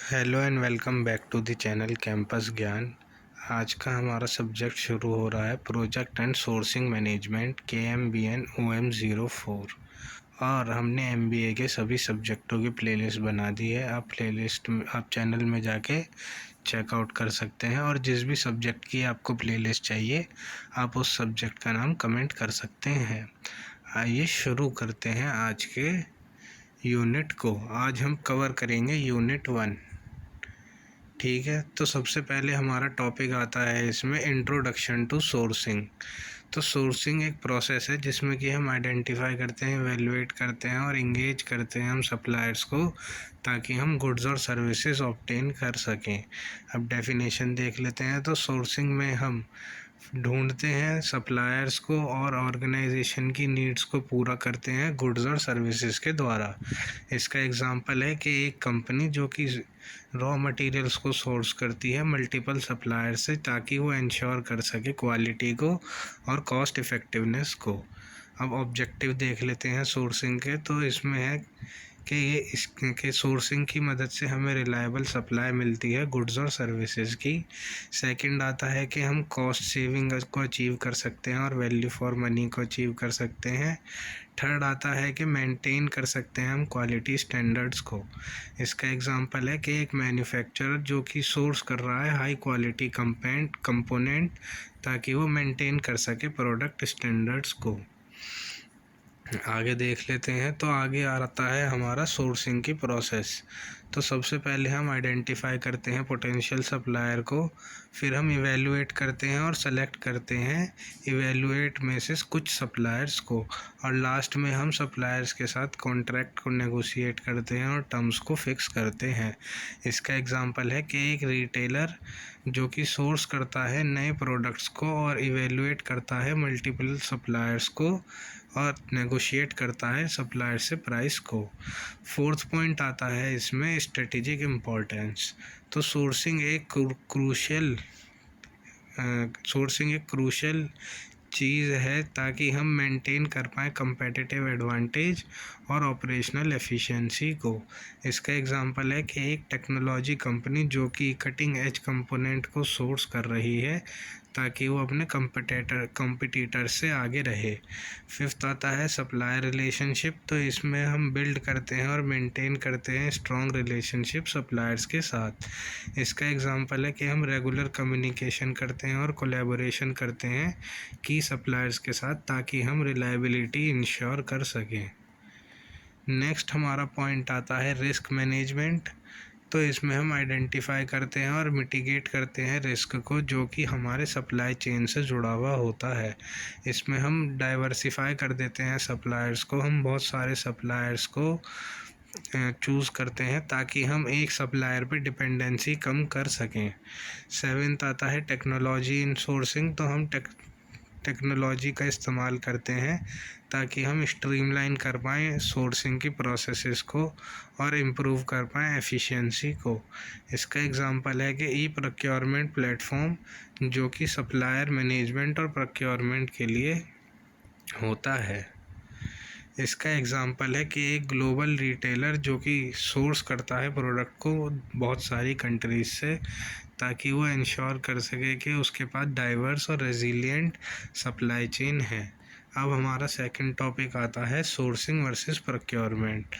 Hello and welcome back to the channel Campus Gyan. आज का हमारा सब्जेक्ट शुरू हो रहा है project and sourcing management KMBN OM04 और हमने MBA के सभी सब्जेक्टों की प्लेलिस्ट बना दी है। आप चैनल में जाके चेकआउट कर सकते हैं और जिस भी सब्जेक्ट की आपको प्लेलिस्ट चाहिए आप उस सब्जेक्ट का नाम कमेंट कर सकते हैं। आइए शुरू करते हैं आज के यूनिट को। आज हम कवर करेंगे यूनिट 1। ठीक है, तो सबसे पहले हमारा टॉपिक आता है इसमें इंट्रोडक्शन टू सोर्सिंग। तो सोर्सिंग एक प्रोसेस है जिसमें कि हम आइडेंटिफाई करते हैं, एवेलुएट करते हैं और इंगेज करते हैं हम सप्लायर्स को ताकि हम गुड्स और सर्विसेज ऑब्टेन कर सकें। अब डेफिनेशन देख लेते हैं। तो सोर्सिंग में हम ढूंढते हैं सप्लायर्स को और ऑर्गेनाइजेशन की नीड्स को पूरा करते हैं गुड्स और सर्विसेज के द्वारा। इसका एग्जांपल है कि एक कंपनी जो कि रॉ मटेरियल्स को सोर्स करती है मल्टीपल सप्लायर से ताकि वो इंश्योर कर सके क्वालिटी को और कॉस्ट इफ़ेक्टिवनेस को। अब ऑब्जेक्टिव देख लेते हैं सोर्सिंग के। तो इसमें है कि इसके सोर्सिंग की मदद से हमें रिलायबल सप्लाई मिलती है गुड्स और सर्विसेज की। सेकंड आता है कि हम कॉस्ट सेविंग को अचीव कर सकते हैं और वैल्यू फॉर मनी को अचीव कर सकते हैं। थर्ड आता है कि मेंटेन कर सकते हैं हम क्वालिटी स्टैंडर्ड्स को। इसका एग्जांपल है कि एक मैन्युफैक्चरर जो कि सोर्स कर रहा है हाई क्वालिटी कंपोनेंट ताकि वो मेंटेन कर सके प्रोडक्ट स्टैंडर्ड्स को। आगे देख लेते हैं। तो आगे आता है हमारा सोर्सिंग की प्रोसेस। तो सबसे पहले हम आइडेंटिफाई करते हैं पोटेंशियल सप्लायर को, फिर हम इवेलुएट करते हैं और सेलेक्ट करते हैं इवेलुएट में से कुछ सप्लायर्स को, और लास्ट में हम सप्लायर्स के साथ कॉन्ट्रैक्ट को नेगोशिएट करते हैं और टर्म्स को फिक्स करते हैं। इसका एग्जांपल है कि एक रिटेलर जो कि सोर्स करता है नए प्रोडक्ट्स को और इवेलुएट करता है मल्टीपल सप्लायर्स को और नेगोशिएट करता है सप्लायर से प्राइस को। फोर्थ पॉइंट आता है इसमें स्ट्रेटेजिक इम्पोर्टेंस। तो सोर्सिंग एक क्रूशियल चीज़ है ताकि हम मेंटेन कर पाएँ कंपेटिटिव एडवांटेज और ऑपरेशनल एफिशिएंसी को। इसका एग्जांपल है कि एक टेक्नोलॉजी कंपनी जो कि कटिंग एज कंपोनेंट को सोर्स कर रही है ताकि वो अपने कंपटीटर से आगे रहे। फिफ्थ आता है सप्लायर रिलेशनशिप। तो इसमें हम बिल्ड करते हैं और मेंटेन करते हैं स्ट्रॉन्ग रिलेशनशिप सप्लायर्स के साथ। इसका एग्जांपल है कि हम रेगुलर कम्युनिकेशन करते हैं और कोलैबोरेशन करते हैं की सप्लायर्स के साथ ताकि हम रिलायबिलिटी इंश्योर कर सकें। नेक्स्ट हमारा पॉइंट आता है रिस्क मैनेजमेंट। तो इसमें हम आइडेंटिफाई करते हैं और मिटिगेट करते हैं रिस्क को जो कि हमारे सप्लाई चेन से जुड़ा हुआ होता है। इसमें हम डाइवर्सिफाई कर देते हैं सप्लायर्स को, हम बहुत सारे सप्लायर्स को चूज़ करते हैं ताकि हम एक सप्लायर पे डिपेंडेंसी कम कर सकें। सेवेंथ आता है टेक्नोलॉजी इन सोर्सिंग। तो हम टेक्नोलॉजी का इस्तेमाल करते हैं ताकि हम स्ट्रीमलाइन कर पाएँ सोर्सिंग की प्रोसेसेस को और इम्प्रूव कर पाएँ एफिशिएंसी को। इसका एग्जांपल है कि ई प्रोक्योरमेंट प्लेटफॉर्म जो कि सप्लायर मैनेजमेंट और प्रोक्योरमेंट के लिए होता है। इसका एग्जांपल है कि एक ग्लोबल रिटेलर जो कि सोर्स करता है प्रोडक्ट को बहुत सारी कंट्रीज से ताकि वो इंश्योर कर सके कि उसके पास डाइवर्स और रेजिलिएंट सप्लाई चेन है। अब हमारा सेकंड टॉपिक आता है सोर्सिंग वर्सेस प्रोक्योरमेंट।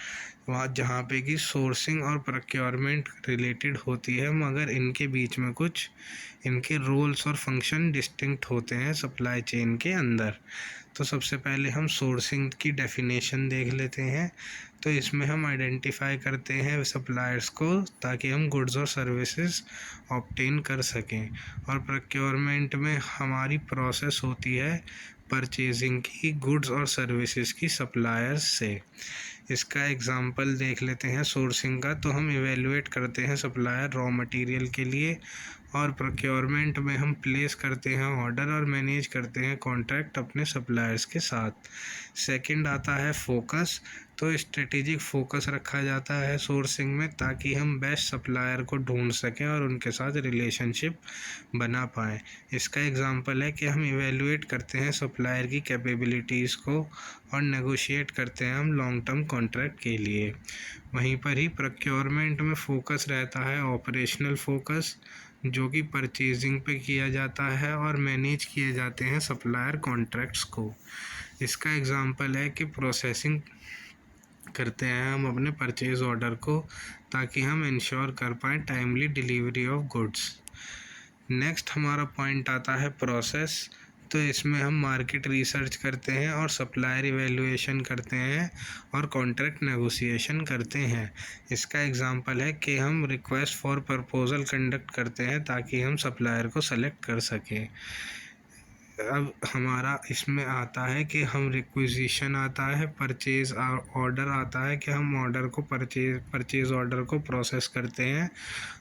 वहाँ जहाँ पे कि सोर्सिंग और प्रोक्योरमेंट रिलेटेड होती है मगर इनके बीच में कुछ इनके रोल्स और फंक्शन डिस्टिंक्ट होते हैं सप्लाई चेन के अंदर। तो सबसे पहले हम सोर्सिंग की डेफिनेशन देख लेते हैं। तो इसमें हम आइडेंटिफाई करते हैं सप्लायर्स को ताकि हम गुड्स और सर्विसेज ऑब्टेन कर सकें, और प्रोक्योरमेंट में हमारी प्रोसेस होती है परचेजिंग की गुड्स और सर्विसेज की सप्लायर्स से। इसका एग्जांपल देख लेते हैं सोर्सिंग का। तो हम इवेलुएट करते हैं सप्लायर रॉ मटेरियल के लिए, और प्रोक्योरमेंट में हम प्लेस करते हैं ऑर्डर और मैनेज करते हैं कॉन्ट्रैक्ट अपने सप्लायर्स के साथ। सेकंड आता है फोकस। तो स्ट्रेटेजिक फोकस रखा जाता है सोर्सिंग में ताकि हम बेस्ट सप्लायर को ढूंढ सकें और उनके साथ रिलेशनशिप बना पाएँ। इसका एग्जांपल है कि हम इवेलुएट करते हैं सप्लायर की कैपेबिलिटीज़ को और नेगोशिएट करते हैं हम लॉन्ग टर्म कॉन्ट्रैक्ट के लिए। वहीं पर ही प्रोक्योरमेंट में फोकस रहता है ऑपरेशनल फोकस, जो कि परचेजिंग पे किया जाता है और मैनेज किए जाते हैं सप्लायर कॉन्ट्रैक्ट्स को। इसका एग्जांपल है कि प्रोसेसिंग करते हैं हम अपने परचेज ऑर्डर को, ताकि हम इंश्योर कर पाएँ timely delivery of goods. Next हमारा पॉइंट आता है प्रोसेस। तो इसमें हम मार्केट रिसर्च करते हैं और सप्लायर इवैल्यूएशन करते हैं और कॉन्ट्रैक्ट नेगोशिएशन करते हैं। इसका एग्जांपल है कि हम रिक्वेस्ट फॉर प्रपोजल कंडक्ट करते हैं ताकि हम सप्लायर को सेलेक्ट कर सकें। अब हमारा इसमें आता है कि हम रिक्विजिशन आता है, परचेज ऑर्डर आता है कि हम ऑर्डर को परचेज ऑर्डर को प्रोसेस करते हैं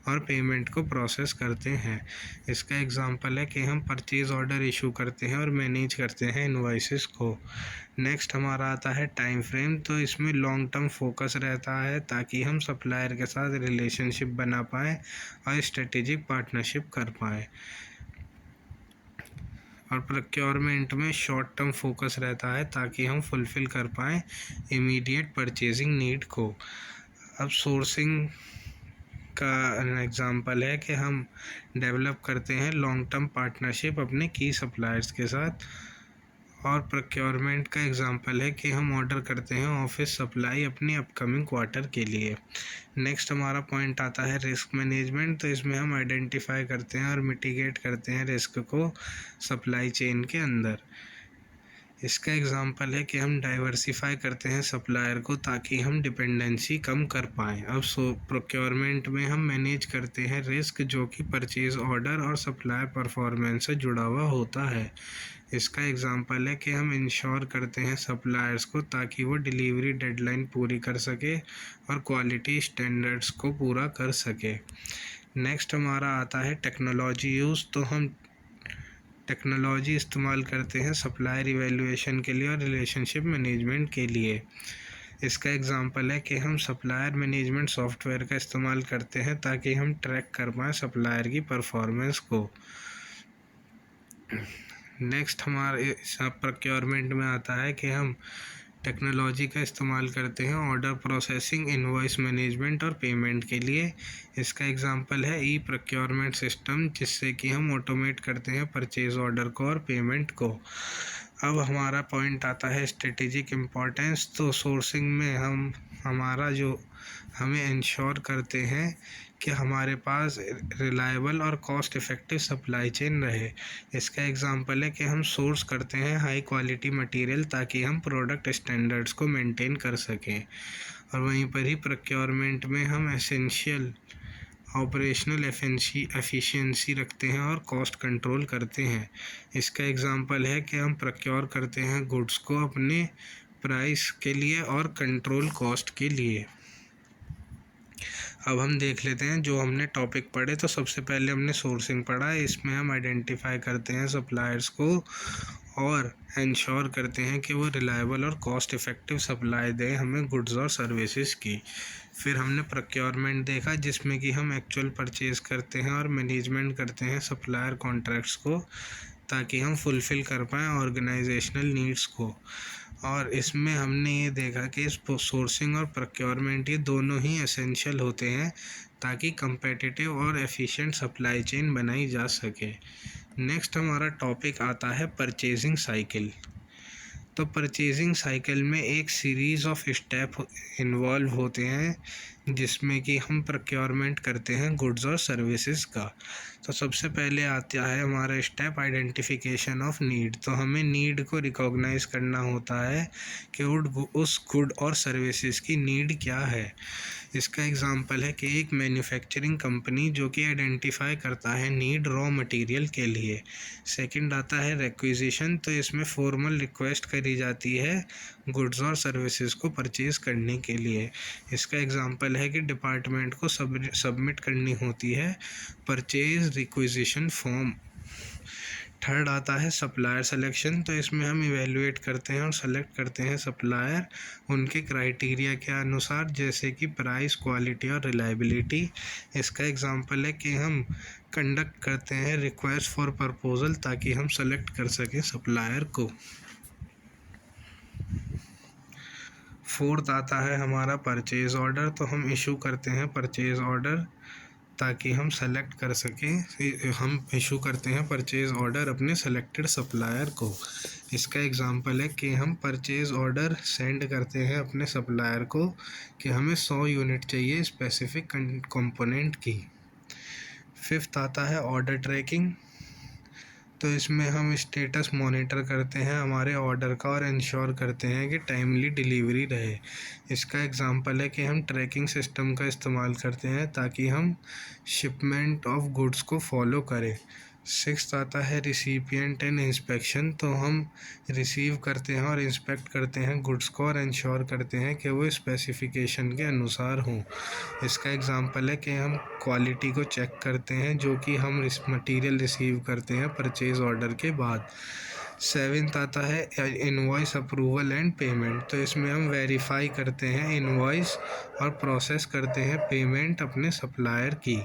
और पेमेंट को प्रोसेस करते हैं। इसका एग्जांपल है कि हम परचेज ऑर्डर इशू करते हैं और मैनेज करते हैं इनवॉइसेस को। नेक्स्ट हमारा आता है टाइम फ्रेम। तो इसमें लॉन्ग टर्म फोकस रहता है ताकि हम सप्लायर के साथ रिलेशनशिप बना पाएँ और स्ट्रेटेजिक पार्टनरशिप कर पाएँ। और प्रोक्योरमेंट में शॉर्ट टर्म फोकस रहता है ताकि हम फुलफ़िल कर पाएँ इमीडिएट परचेजिंग नीड को। अब सोर्सिंग का एग्जांपल है कि हम डेवलप करते हैं लॉन्ग टर्म पार्टनरशिप अपने की सप्लायर्स के साथ। और प्रोक्योरमेंट का एग्जांपल है कि हम ऑर्डर करते हैं ऑफिस सप्लाई अपनी अपकमिंग क्वार्टर के लिए। नेक्स्ट हमारा पॉइंट आता है रिस्क मैनेजमेंट। तो इसमें हम आइडेंटिफाई करते हैं और मिटिगेट करते हैं रिस्क को सप्लाई चेन के अंदर। इसका एग्जांपल है कि हम डाइवर्सिफाई करते हैं सप्लायर को ताकि हम डिपेंडेंसी कम कर पाएँ। अब प्रोक्योरमेंट में हम मैनेज करते हैं रिस्क जो कि परचेज ऑर्डर और सप्लायर परफॉर्मेंस से जुड़ा हुआ होता है। इसका एग्जांपल है कि हम इंश्योर करते हैं सप्लायर्स को ताकि वो डिलीवरी डेडलाइन पूरी कर सके और क्वालिटी स्टैंडर्ड्स को पूरा कर सके। नेक्स्ट हमारा आता है टेक्नोलॉजी यूज़। तो हम टेक्नोलॉजी इस्तेमाल करते हैं सप्लायर इवैल्यूएशन के लिए और रिलेशनशिप मैनेजमेंट के लिए। इसका एग्जांपल है कि हम सप्लायर मैनेजमेंट सॉफ्टवेयर का इस्तेमाल करते हैं ताकि हम ट्रैक कर पाएँ सप्लायर की परफॉर्मेंस को। नेक्स्ट हमारे प्रोक्योरमेंट में आता है कि हम टेक्नोलॉजी का इस्तेमाल करते हैं ऑर्डर प्रोसेसिंग, इनवॉइस मैनेजमेंट और पेमेंट के लिए। इसका एग्जांपल है ई प्रोक्योरमेंट सिस्टम, जिससे कि हम ऑटोमेट करते हैं परचेज ऑर्डर को और पेमेंट को। अब हमारा पॉइंट आता है स्ट्रेटेजिक इम्पोर्टेंस। तो सोर्सिंग में हमें इंश्योर करते हैं कि हमारे पास रिलायबल और कॉस्ट इफ़ेक्टिव सप्लाई चेन रहे। इसका एग्जांपल है कि हम सोर्स करते हैं हाई क्वालिटी मटेरियल ताकि हम प्रोडक्ट स्टैंडर्ड्स को मेंटेन कर सकें। और वहीं पर ही प्रोक्योरमेंट में हम एसेंशियल ऑपरेशनल एफिशिएंसी रखते हैं और कॉस्ट कंट्रोल करते हैं। इसका एग्जांपल है कि हम प्रोक्योर करते हैं गुड्स को अपने प्राइस के लिए और कंट्रोल कॉस्ट के लिए। अब हम देख लेते हैं जो हमने टॉपिक पढ़े। तो सबसे पहले हमने सोर्सिंग पढ़ा है। इसमें हम आइडेंटिफाई करते हैं सप्लायर्स को और इंश्योर करते हैं कि वो रिलायबल और कॉस्ट इफ़ेक्टिव सप्लाई दें हमें गुड्स और सर्विसेज की। फिर हमने प्रोक्योरमेंट देखा, जिसमें कि हम एक्चुअल परचेज़ करते हैं और मैनेजमेंट करते हैं सप्लायर कॉन्ट्रैक्ट्स को ताकि हम फुलफ़िल कर पाएँ ऑर्गेनाइजेशनल नीड्स को। और इसमें हमने ये देखा कि इस सोर्सिंग और प्रोक्योरमेंट ये दोनों ही एसेंशियल होते हैं ताकि कंपेटिटिव और एफिशिएंट सप्लाई चेन बनाई जा सके। नेक्स्ट हमारा टॉपिक आता है परचेजिंग साइकिल। तो परचेजिंग साइकिल में एक सीरीज़ ऑफ स्टेप इन्वॉल्व होते हैं, जिसमें कि हम प्रोक्योरमेंट करते हैं गुड्स और सर्विसेज का। तो सबसे पहले आता है हमारा स्टेप आइडेंटिफिकेशन ऑफ नीड। तो हमें नीड को रिकॉग्नाइज करना होता है कि उस गुड और सर्विसेज की नीड क्या है। इसका एग्जांपल है कि एक मैन्युफैक्चरिंग कंपनी जो कि आइडेंटिफाई करता है नीड रॉ मटेरियल के लिए। सेकंड आता है रिक्विजिशन। तो इसमें फॉर्मल रिक्वेस्ट करी जाती है गुड्स और सर्विसेज को परचेज़ करने के लिए। इसका एग्जांपल है कि डिपार्टमेंट को सबमिट करनी होती है परचेज रिक्विजिशन फॉर्म। थर्ड आता है सप्लायर सिलेक्शन। तो इसमें हम इवेलुएट करते हैं और सेलेक्ट करते हैं सप्लायर उनके क्राइटेरिया के अनुसार, जैसे कि प्राइस, क्वालिटी और रिलायबिलिटी। इसका एग्जांपल है कि हम कंडक्ट करते हैं रिक्वेस्ट फॉर प्रपोजल ताकि हम सेलेक्ट कर सकें सप्लायर को। फोर्थ आता है हमारा परचेज़ ऑर्डर। तो हम इशू करते हैं परचेज़ ऑर्डर ताकि हम सेलेक्ट कर सकें, हम इशू करते हैं परचेज़ ऑर्डर अपने सेलेक्टेड सप्लायर को। इसका एग्जांपल है कि हम परचेज़ ऑर्डर सेंड करते हैं अपने सप्लायर को कि हमें 100 यूनिट चाहिए स्पेसिफिक कंपोनेंट की। फिफ्थ आता है ऑर्डर ट्रैकिंग। तो इसमें हम स्टेटस मॉनिटर करते हैं हमारे ऑर्डर का और इंश्योर करते हैं कि टाइमली डिलीवरी रहे। इसका एग्जांपल है कि हम ट्रैकिंग सिस्टम का इस्तेमाल करते हैं ताकि हम शिपमेंट ऑफ गुड्स को फॉलो करें। सिक्स्थ आता है रिसिपिएंट एंड इंस्पेक्शन। तो हम रिसीव करते हैं और इंस्पेक्ट करते हैं गुड्स को और इंश्योर करते हैं कि वो स्पेसिफिकेशन के अनुसार हों। इसका एग्जांपल है कि हम क्वालिटी को चेक करते हैं जो कि हम मटेरियल रिसीव करते हैं परचेज़ ऑर्डर के बाद। सेवेंथ आता है इनवॉइस अप्रूवल एंड पेमेंट। तो इसमें हम वेरीफाई करते हैं इनवॉइस और प्रोसेस करते हैं पेमेंट अपने सप्लायर की।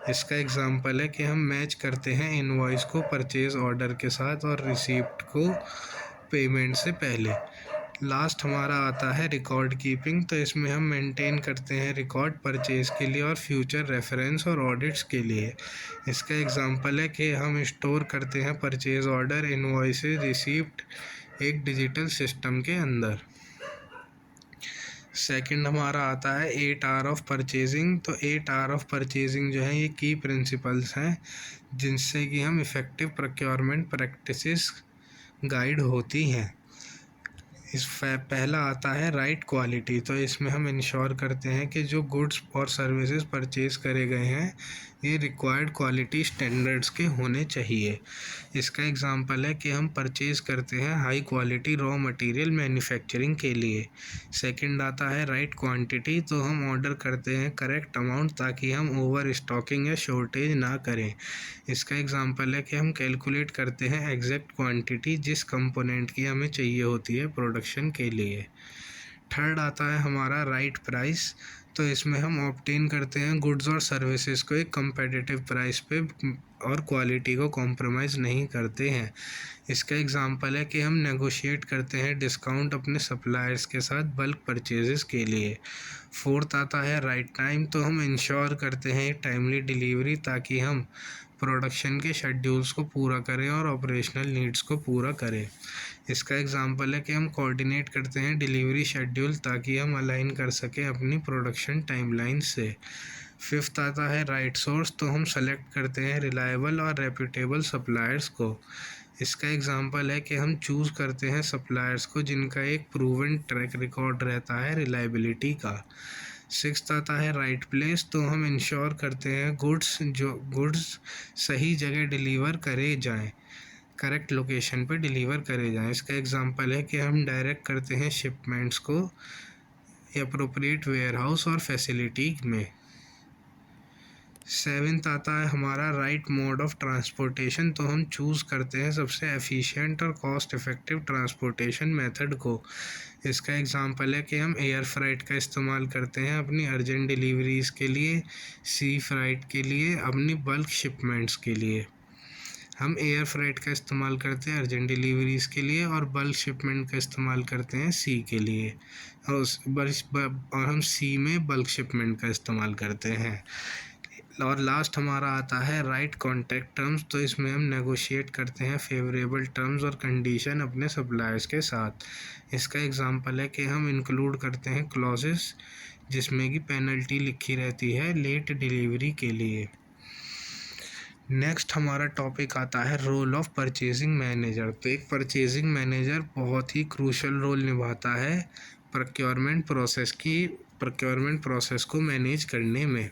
इसका एग्जांपल है कि हम मैच करते हैं इनवॉइस को परचेज़ ऑर्डर के साथ और रिसीप्ट को पेमेंट से पहले। लास्ट हमारा आता है रिकॉर्ड कीपिंग। तो इसमें हम मेंटेन करते हैं रिकॉर्ड परचेज़ के लिए और फ्यूचर रेफरेंस और ऑडिट्स के लिए। इसका एग्जांपल है कि हम स्टोर करते हैं परचेज़ ऑर्डर इनवॉइसेज रिसीप्ट एक डिजिटल सिस्टम के अंदर। सेकंड हमारा आता है 8 आवर ऑफ परचेजिंग। तो 8 आवर ऑफ परचेजिंग जो है ये की प्रिंसिपल्स हैं जिनसे कि हम इफ़ेक्टिव प्रोक्योरमेंट प्रैक्टिसेस गाइड होती हैं। पहला आता है राइट क्वालिटी। तो इसमें हम इंश्योर करते हैं कि जो गुड्स और सर्विसेज परचेज़ करे गए हैं ये रिक्वायर्ड क्वालिटी स्टैंडर्ड्स के होने चाहिए। इसका एग्जांपल है कि हम परचेज़ करते हैं high quality raw material manufacturing के लिए। सेकंड आता है राइट क्वांटिटी। तो हम ऑर्डर करते हैं करेक्ट अमाउंट ताकि हम ओवर स्टॉकिंग या शॉर्टेज ना करें। इसका एग्जांपल है कि हम कैलकुलेट करते हैं एग्जैक्ट क्वांटिटी जिस कंपोनेंट की हमें चाहिए होती है प्रोडक्शन के लिए। थर्ड आता है हमारा राइट प्राइस। तो इसमें हम ऑब्टेन करते हैं गुड्स और सर्विसेज को एक कंपेटिटिव प्राइस पे और क्वालिटी को कॉम्प्रोमाइज़ नहीं करते हैं। इसका एग्जांपल है कि हम नेगोशिएट करते हैं डिस्काउंट अपने सप्लायर्स के साथ बल्क परचेजेस के लिए। फोर्थ आता है राइट टाइम। तो हम इंश्योर करते हैं टाइमली डिलीवरी ताकि हम प्रोडक्शन के शेड्यूल्स को पूरा करें और ऑपरेशनल नीड्स को पूरा करें। इसका एग्जांपल है कि हम कोऑर्डिनेट करते हैं डिलीवरी शेड्यूल ताकि हम अलाइन कर सकें अपनी प्रोडक्शन टाइमलाइन से। फिफ्थ आता है राइट सोर्स। तो हम सेलेक्ट करते हैं रिलायबल और रेप्यूटेबल सप्लायर्स को। इसका एग्जांपल है कि हम चूज़ करते हैं सप्लायर्स को जिनका एक प्रूवन ट्रैक रिकॉर्ड रहता है रिलायबिलिटी का। सिक्स्थ आता है राइट प्लेस। तो हम इंश्योर करते हैं गुड्स सही जगह डिलीवर करे जाएं, करेक्ट लोकेशन पे डिलीवर करे जाएं। इसका एग्जांपल है कि हम डायरेक्ट करते हैं शिपमेंट्स को एप्रोप्रिएट वेयरहाउस और फैसिलिटी में। सेवेंथ आता है हमारा राइट मोड ऑफ ट्रांसपोर्टेशन। तो हम चूज़ करते हैं सबसे एफिशिएंट और कॉस्ट इफ़ेक्टिव ट्रांसपोर्टेशन मेथड को। इसका एग्जांपल है कि हम एयर फ्राइट का इस्तेमाल करते हैं अपनी अर्जेंट डिलीवरीज़ के लिए, सी फ्राइट के लिए, अपनी बल्क शिपमेंट्स के लिए। हम एयर फ्राइट का इस्तेमाल करते हैं अर्जेंट डिलीवरीज़ के लिए और बल्क शिपमेंट का इस्तेमाल करते हैं सी के लिए, और हम सी में बल्क शिपमेंट का इस्तेमाल करते हैं। और लास्ट हमारा आता है राइट कॉन्ट्रैक्ट टर्म्स। तो इसमें हम नेगोशिएट करते हैं फेवरेबल टर्म्स और कंडीशन अपने सप्लायर्स के साथ। इसका एग्जांपल है कि हम इंक्लूड करते हैं क्लॉजेस जिसमें कि पेनल्टी लिखी रहती है लेट डिलीवरी के लिए। नेक्स्ट हमारा टॉपिक आता है रोल ऑफ परचेजिंग मैनेजर। तो एक परचेजिंग मैनेजर बहुत ही क्रूशल रोल निभाता है प्रोक्योरमेंट प्रोसेस को मैनेज करने में।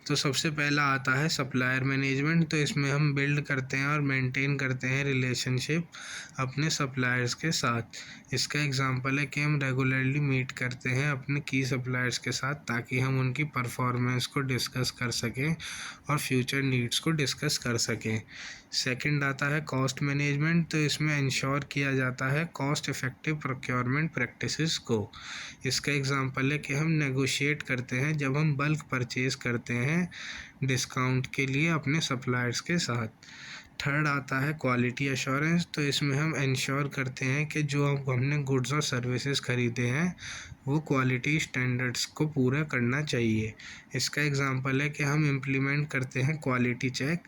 तो सबसे पहला आता है सप्लायर मैनेजमेंट। तो इसमें हम बिल्ड करते हैं और मेंटेन करते हैं रिलेशनशिप अपने सप्लायर्स के साथ। इसका एग्जांपल है कि हम रेगुलरली मीट करते हैं अपने की सप्लायर्स के साथ ताकि हम उनकी परफॉर्मेंस को डिस्कस कर सकें और फ्यूचर नीड्स को डिस्कस कर सकें। सेकंड आता है कॉस्ट मैनेजमेंट। तो इसमें इंश्योर किया जाता है कॉस्ट इफ़ेक्टिव प्रोक्योरमेंट प्रैक्टिसेस को। इसका एग्जांपल है कि हम नेगोशिएट करते हैं जब हम बल्क परचेज़ करते हैं डिस्काउंट के लिए अपने सप्लायर्स के साथ। थर्ड आता है क्वालिटी एश्योरेंस। तो इसमें हम इंश्योर करते हैं कि जो हमने गुड्स और सर्विसेज खरीदे हैं वो क्वालिटी स्टैंडर्ड्स को पूरा करना चाहिए। इसका एग्जांपल है कि हम इम्प्लीमेंट करते हैं क्वालिटी चेक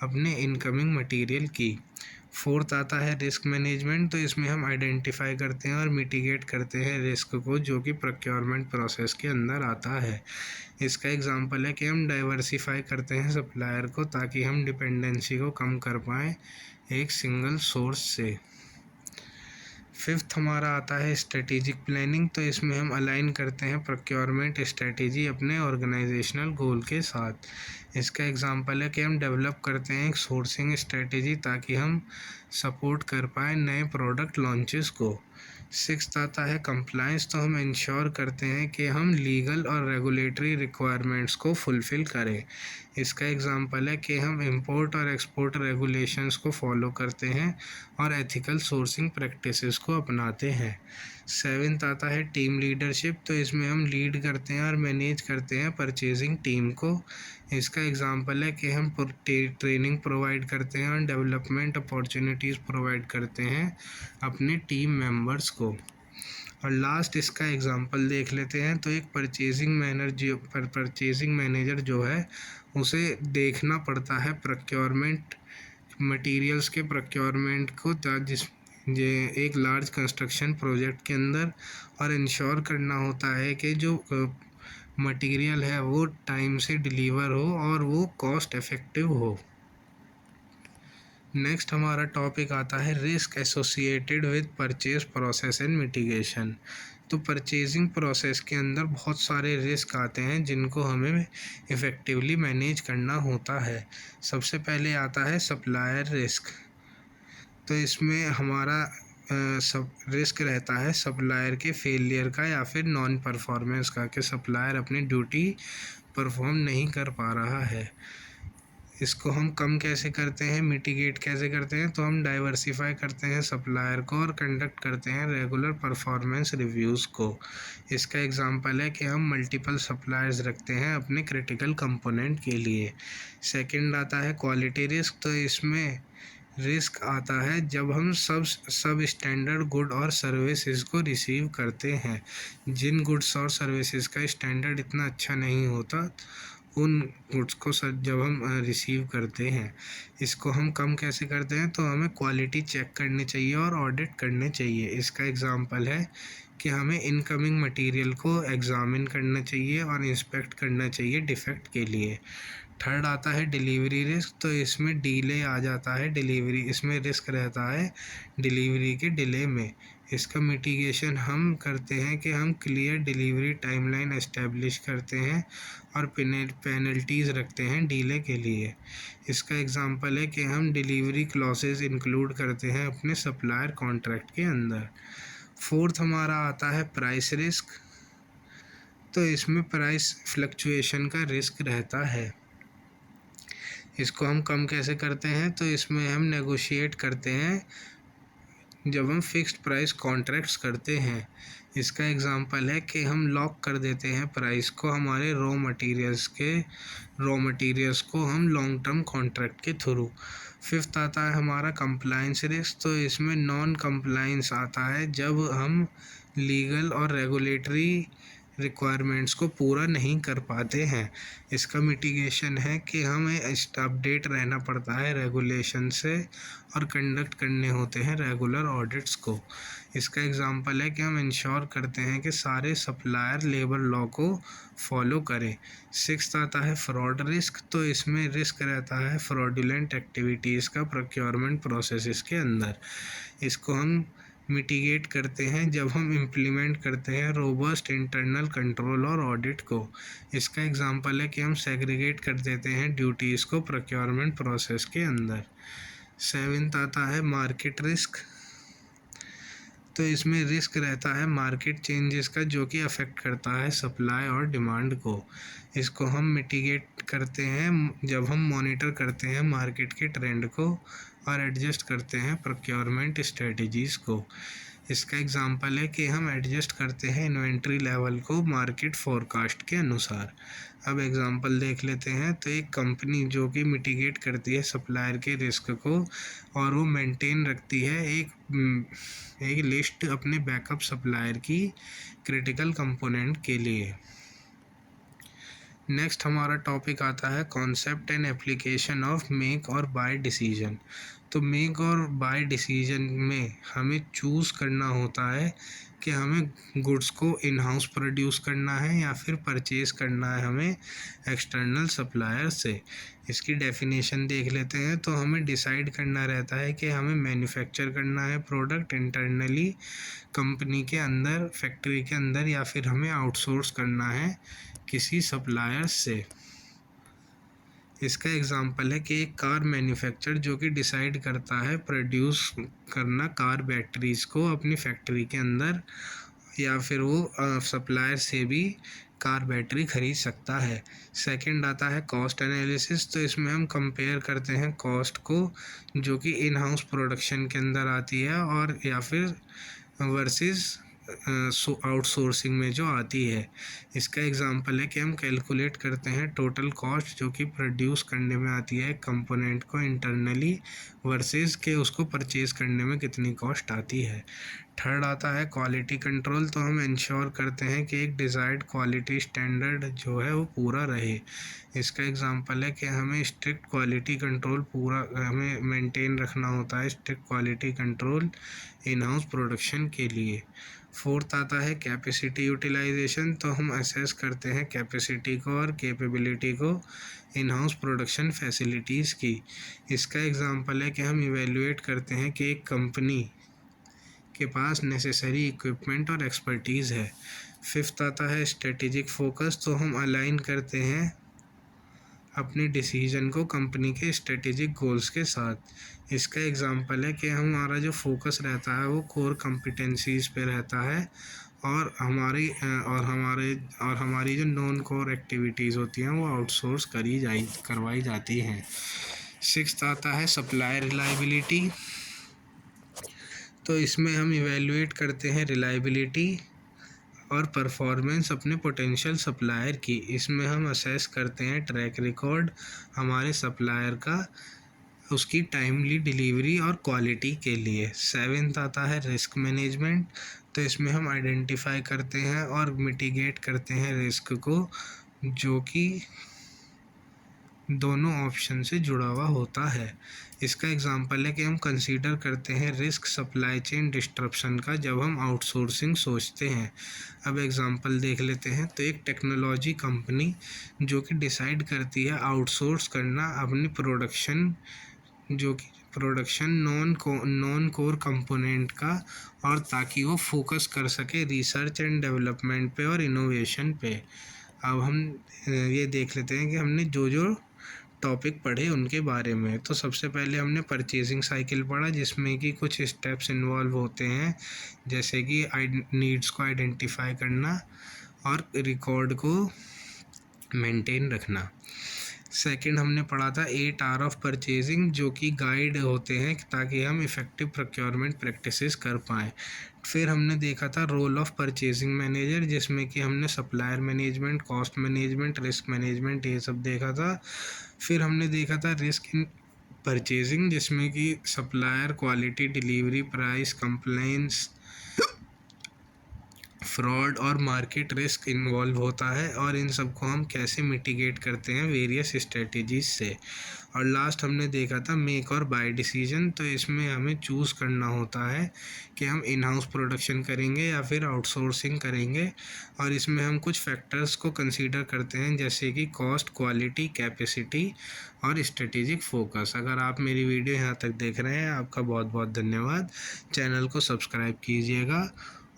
अपने इनकमिंग मटेरियल की। फोर्थ आता है रिस्क मैनेजमेंट। तो इसमें हम आइडेंटिफाई करते हैं और मिटिगेट करते हैं रिस्क को जो कि प्रोक्योरमेंट प्रोसेस के अंदर आता है। इसका एग्जांपल है कि हम डाइवर्सिफाई करते हैं सप्लायर को ताकि हम डिपेंडेंसी को कम कर पाएँ एक सिंगल सोर्स से। फिफ्थ हमारा आता है स्ट्रेटेजिक प्लानिंग। तो इसमें हम अलाइन करते हैं प्रोक्योरमेंट स्ट्रेटेजी अपने ऑर्गेनाइजेशनल गोल के साथ। इसका एग्जांपल है कि हम डेवलप करते हैं एक सोर्सिंग स्ट्रेटेजी ताकि हम सपोर्ट कर पाएँ नए प्रोडक्ट लॉन्चेस को। सिक्स्थ आता है कंप्लायंस। तो हम इंश्योर करते हैं कि हम लीगल और रेगुलेटरी रिक्वायरमेंट्स को फुलफ़िल करें। इसका एग्जांपल है कि हम इंपोर्ट और एक्सपोर्ट रेगुलेशंस को फॉलो करते हैं और एथिकल सोर्सिंग प्रैक्टिसेस को अपनाते हैं। सेवेंथ आता है टीम लीडरशिप। तो इसमें हम लीड करते हैं और मैनेज करते हैं परचेजिंग टीम को। इसका एग्जांपल है कि हम ट्रेनिंग प्रोवाइड करते हैं और डेवलपमेंट अपॉर्चुनिटीज़ प्रोवाइड करते हैं अपने टीम मेंबर्स को। और लास्ट इसका एग्जांपल देख लेते हैं। तो एक परचेजिंग मैनेजर जो है उसे देखना पड़ता है प्रोक्योरमेंट मटेरियल्स के प्रोक्योरमेंट को ये एक लार्ज कंस्ट्रक्शन प्रोजेक्ट के अंदर, और इंश्योर करना होता है कि जो मटेरियल है वो टाइम से डिलीवर हो और वो कॉस्ट इफ़ेक्टिव हो। नेक्स्ट हमारा टॉपिक आता है risk associated with purchase process and mitigation. तो परचेजिंग प्रोसेस के अंदर बहुत सारे रिस्क आते हैं जिनको हमें इफ़ेक्टिवली मैनेज करना होता है। सबसे पहले आता है सप्लायर रिस्क। तो इसमें हमारा सब रिस्क रहता है सप्लायर के फेलियर का या फिर नॉन परफॉर्मेंस का, कि सप्लायर अपनी ड्यूटी परफॉर्म नहीं कर पा रहा है। इसको हम कम कैसे करते हैं, मिटिगेट कैसे करते हैं? तो हम डाइवर्सिफाई करते हैं सप्लायर को और कंडक्ट करते हैं रेगुलर परफॉर्मेंस रिव्यूज़ को। इसका एग्जांपल है कि हम मल्टीपल सप्लायर्स रखते हैं अपने क्रिटिकल कंपोनेंट के लिए। सेकंड आता है क्वालिटी रिस्क। तो इसमें रिस्क आता है जब हम सब स्टैंडर्ड गुड और सर्विसेज को रिसीव करते हैं। जिन गुड्स और सर्विसेज का स्टैंडर्ड इतना अच्छा नहीं होता उन गुड्स को जब हम रिसीव करते हैं, इसको हम कम कैसे करते हैं? तो हमें क्वालिटी चेक करनी चाहिए और ऑडिट करने चाहिए। इसका एग्जांपल है कि हमें इनकमिंग मटेरियल को एग्जामिन करना चाहिए और इंस्पेक्ट करना चाहिए डिफेक्ट के लिए। थर्ड आता है डिलीवरी रिस्क। तो इसमें डिले आ जाता है डिलीवरी, इसमें रिस्क रहता है डिलीवरी के डिले में। इसका मिटिगेशन हम करते हैं कि हम क्लियर डिलीवरी टाइमलाइन एस्टेब्लिश करते हैं और पेनल्टीज़ रखते हैं डिले के लिए। इसका एग्जांपल है कि हम डिलीवरी क्लॉसेज इंक्लूड करते हैं अपने सप्लायर कॉन्ट्रैक्ट के अंदर। फोर्थ हमारा आता है प्राइस रिस्क। तो इसमें प्राइस फ्लक्चुएशन का रिस्क रहता है। इसको हम कम कैसे करते हैं? तो इसमें हम नेगोशिएट करते हैं जब हम फिक्स्ड प्राइस कॉन्ट्रैक्ट्स करते हैं। इसका एग्जांपल है कि हम लॉक कर देते हैं प्राइस को हमारे रॉ मटेरियल्स को हम लॉन्ग टर्म कॉन्ट्रैक्ट के थ्रू। फिफ्थ आता है हमारा कंप्लायंस रिस्क। तो इसमें नॉन कंप्लायंस आता है जब हम लीगल और रेगुलेटरी रिक्वायरमेंट्स को पूरा नहीं कर पाते हैं। इसका मिटिगेशन है कि हमें अपडेट रहना पड़ता है रेगुलेशन से और कंडक्ट करने होते हैं रेगुलर ऑडिट्स को। इसका एग्जांपल है कि हम इंश्योर करते हैं कि सारे सप्लायर लेबर लॉ को फॉलो करें। सिक्स्थ आता है फ्रॉड रिस्क। तो इसमें रिस्क रहता है फ्रॉडुलेंट एक्टिविटीज़ का प्रोक्योरमेंट प्रोसेसेस के अंदर। इसको हम मिटिगेट करते हैं जब हम इम्प्लीमेंट करते हैं रोबस्ट इंटरनल कंट्रोल और ऑडिट को। इसका एग्जांपल है कि हम सेग्रीगेट कर देते हैं ड्यूटीज़ को प्रोक्योरमेंट प्रोसेस के अंदर। सेवेंथ आता है मार्केट रिस्क। तो इसमें रिस्क रहता है मार्केट चेंजेस का जो कि अफेक्ट करता है सप्लाई और डिमांड को। इसको हम मिटिगेट करते हैं जब हम मॉनिटर करते हैं मार्केट के ट्रेंड को और एडजस्ट करते हैं प्रोक्योरमेंट स्ट्रेटजीज़ को। इसका एग्जांपल है कि हम एडजस्ट करते हैं इन्वेंट्री लेवल को मार्केट फोरकास्ट के अनुसार। अब एग्जांपल देख लेते हैं। तो एक कंपनी जो कि मिटिगेट करती है सप्लायर के रिस्क को और वो मेंटेन रखती है एक लिस्ट अपने बैकअप सप्लायर की क्रिटिकल कंपोनेंट के लिए। नेक्स्ट हमारा टॉपिक आता है concept and application of make और बाय डिसीजन। तो मेक और बाय डिसीजन में हमें चूज़ करना होता है कि हमें गुड्स को इन हाउस प्रोड्यूस करना है या फिर परचेज करना है हमें एक्सटर्नल सप्लायर से। इसकी डेफिनेशन देख लेते हैं। तो हमें डिसाइड करना रहता है कि हमें मैन्युफैक्चर करना है प्रोडक्ट इंटरनली कंपनी के अंदर, फैक्ट्री के अंदर, या फिर हमें आउटसोर्स करना है किसी सप्लायर से। इसका एग्जांपल है कि एक कार मैन्युफैक्चर जो कि डिसाइड करता है प्रोड्यूस करना कार बैटरीज़ को अपनी फैक्ट्री के अंदर, या फिर वो सप्लायर से भी कार बैटरी ख़रीद सकता है। सेकंड आता है कॉस्ट एनालिसिस। तो इसमें हम कंपेयर करते हैं कॉस्ट को जो कि इन हाउस प्रोडक्शन के अंदर आती है और या फिर वर्सेस आउटसोर्सिंग में जो आती है। इसका एग्जांपल है कि हम कैलकुलेट करते हैं टोटल कॉस्ट जो कि प्रोड्यूस करने में आती है कंपोनेंट को इंटरनली वर्सेस के उसको परचेज करने में कितनी कॉस्ट आती है। थर्ड आता है क्वालिटी कंट्रोल। तो हम इंश्योर करते हैं कि एक डिज़ायर्ड क्वालिटी स्टैंडर्ड जो है वो पूरा रहे। इसका एग्जांपल है कि हमें स्ट्रिक्ट क्वालिटी कंट्रोल पूरा हमें मेंटेन रखना होता है, strict quality control in house production के लिए। फोर्थ आता है कैपेसिटी यूटिलाइजेशन। तो हम असेस करते हैं कैपेसिटी को और कैपेबिलिटी को इन हाउस प्रोडक्शन फैसिलिटीज़ की। इसका एग्जांपल है कि हम इवेलुएट करते हैं कि एक कंपनी के पास नेसेसरी इक्विपमेंट और एक्सपर्टीज़ है। फिफ्थ आता है स्ट्रेटेजिक फोकस। तो हम अलाइन करते हैं अपनी डिसीजन को कंपनी के स्ट्रेटेजिक गोल्स के साथ। इसका एग्जांपल है कि हमारा जो फोकस रहता है वो कोर कॉम्पिटेंसीज़ पे रहता है और हमारी जो नॉन कोर एक्टिविटीज़ होती हैं वो आउटसोर्स करवाई जाती हैं। सिक्स्थ आता है सप्लायर रिलायबिलिटी। तो इसमें हम इवेलुएट करते हैं रिलायबिलिटी और परफॉर्मेंस अपने पोटेंशियल सप्लायर की। इसमें हम असेस करते हैं ट्रैक रिकॉर्ड हमारे सप्लायर का, उसकी टाइमली डिलीवरी और क्वालिटी के लिए। सेवेंथ आता है रिस्क मैनेजमेंट। तो इसमें हम आइडेंटिफाई करते हैं और मिटिगेट करते हैं रिस्क को जो कि दोनों ऑप्शन से जुड़ा हुआ होता है। इसका एग्जांपल है कि हम कंसीडर करते हैं रिस्क सप्लाई चेन डिस्ट्रप्शन का जब हम आउटसोर्सिंग सोचते हैं। अब एग्जांपल देख लेते हैं। तो एक टेक्नोलॉजी कंपनी जो कि डिसाइड करती है आउटसोर्स करना अपनी प्रोडक्शन नॉन कोर कंपोनेंट का, और ताकि वो फोकस कर सके रिसर्च एंड डेवलपमेंट पे और इनोवेशन पे। अब हम ये देख लेते हैं कि हमने जो जो टॉपिक पढ़े उनके बारे में। तो सबसे पहले हमने परचेजिंग साइकिल पढ़ा जिसमें कि कुछ स्टेप्स इन्वॉल्व होते हैं, जैसे कि नीड्स को आइडेंटिफाई करना और रिकॉर्ड को मेंटेन रखना। सेकंड हमने पढ़ा था 8 आवर ऑफ परचेजिंग जो कि गाइड होते हैं ताकि हम इफ़ेक्टिव प्रोक्योरमेंट प्रैक्टिसेस कर पाएँ। फिर हमने देखा था रोल ऑफ परचेजिंग मैनेजर जिसमें कि हमने supplier management, cost management, risk management ये सब देखा था। फिर हमने देखा था रिस्क इन परचेजिंग जिसमें कि supplier, quality, delivery, price, complaints, fraud और मार्केट रिस्क इन्वॉल्व होता है और इन सब को हम कैसे मिटिगेट करते हैं वेरियस स्ट्रेटजीज से। और लास्ट हमने देखा था मेक और बाय डिसीजन। तो इसमें हमें चूज़ करना होता है कि हम इन हाउस प्रोडक्शन करेंगे या फिर आउटसोर्सिंग करेंगे, और इसमें हम कुछ फैक्टर्स को कंसीडर करते हैं जैसे कि कॉस्ट, क्वालिटी, कैपेसिटी और स्ट्रेटेजिक फोकस। अगर आप मेरी वीडियो यहाँ तक देख रहे हैं आपका बहुत बहुत धन्यवाद। चैनल को सब्सक्राइब कीजिएगा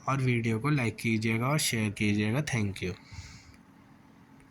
और वीडियो को लाइक कीजिएगा और शेयर कीजिएगा। Thank you.